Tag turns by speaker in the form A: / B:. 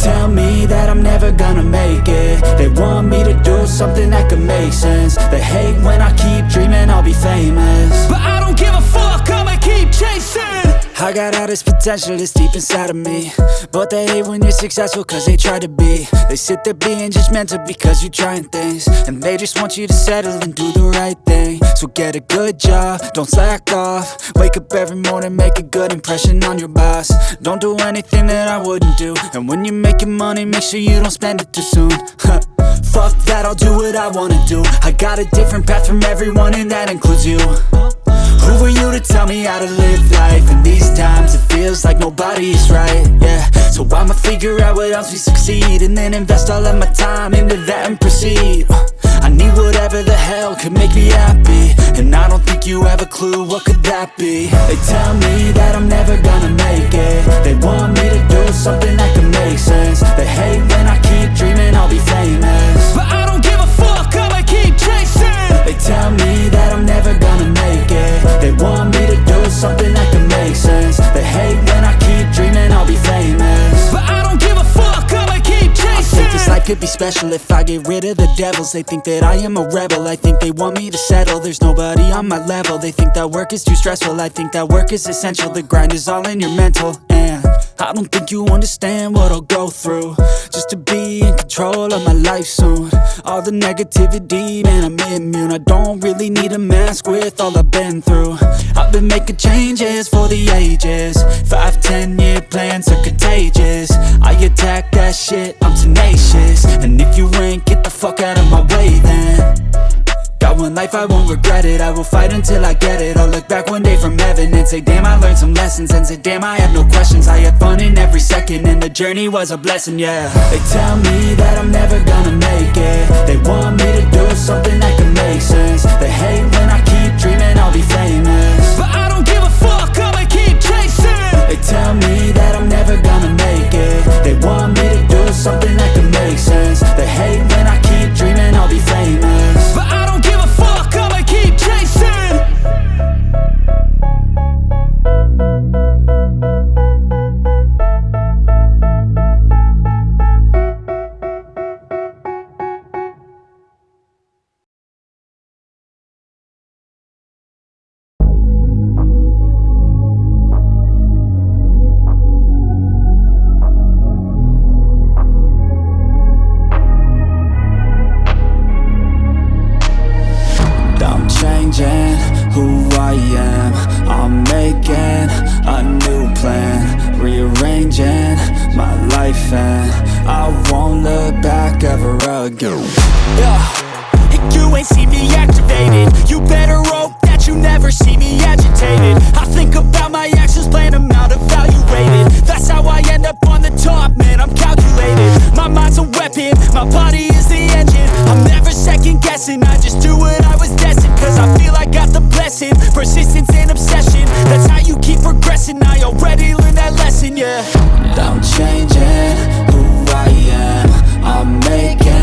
A: tell me that I'm never gonna make it. They want me to do something that could make sense. They hate when I keep dreaming I'll be famous, but I don't give a fuck, I'ma keep chasing. I got all this potential that's deep inside of me, but they hate when you're successful cause they try to be. They sit there being judgmental because you're trying things, and they just want you to settle and do the right thing. So get a good job, don't slack off. Wake up every morning, make a good impression on your boss. Don't do anything that I wouldn't do, and when you're making money, make sure you don't spend it too soon. Fuck that, I'll do what I wanna do. I got a different path from everyone, and that includes you. Who are you to tell me how to live life? In these times it feels like nobody is right, yeah. So I'ma figure out what else we succeed, and then invest all of my time into that and proceed. I need whatever the hell could make me happy, and I don't think you have a clue what could that be. They tell me that I'm never gonna make it. They want me to do something that could make sense. They hate when I keep dreaming I'll be famous, but I don't give a fuck, I'ma keep chasing. They tell me that I'm never gonna make it. They want me to do something that can make sense. They hate when I keep dreaming I'll be famous, but I don't give a fuck, I'ma keep chasing. I think this life could be special if I get rid of the devils. They think that I am a rebel, I think they want me to settle. There's nobody on my level. They think that work is too stressful, I think that work is essential. The grind is all in your mental, and I don't think you understand what I'll go through just to be in control of my life soon. All the negativity, man, I'm immune. I don't really need a mask with all I've been through. I've been making changes for the ages. 5-10 year plans are contagious. I attack that shit, I'm tenacious. And if you ain't, get the fuck out of my way then. Got one life, I won't regret it. I will fight until I get it. I'll look back one day from heaven and say, damn, I learned some lessons. And say, damn, I had no questions. I had fun in every second, and the journey was a blessing, yeah. They tell me that I'm never gonna make it. They want me to do something that can make sense. They hate when I keep dreaming I'll be famous, but I don't give a fuck, I'ma keep chasing. They tell me that I'm never gonna make it. They want me to do something that can make sense. They hate when I keep dreaming I'll be famous, but I don't give a fuck, I'ma keep chasing. Who I am, I'm making a new plan, rearranging my life, and I won't look back ever again. You ain't see me activated. You better hope that you never see me agitated. I think about my actions, plan them out, evaluated. That's how I end up on the top, man, I'm calculated. My mind's a weapon, my body is the engine. I'm never second guessing, I just do what I was destined. Cause I feel I got the blessing, persistence and obsession. That's how you keep progressing, I already learned that lesson, yeah. I'm changing who I am, I'm making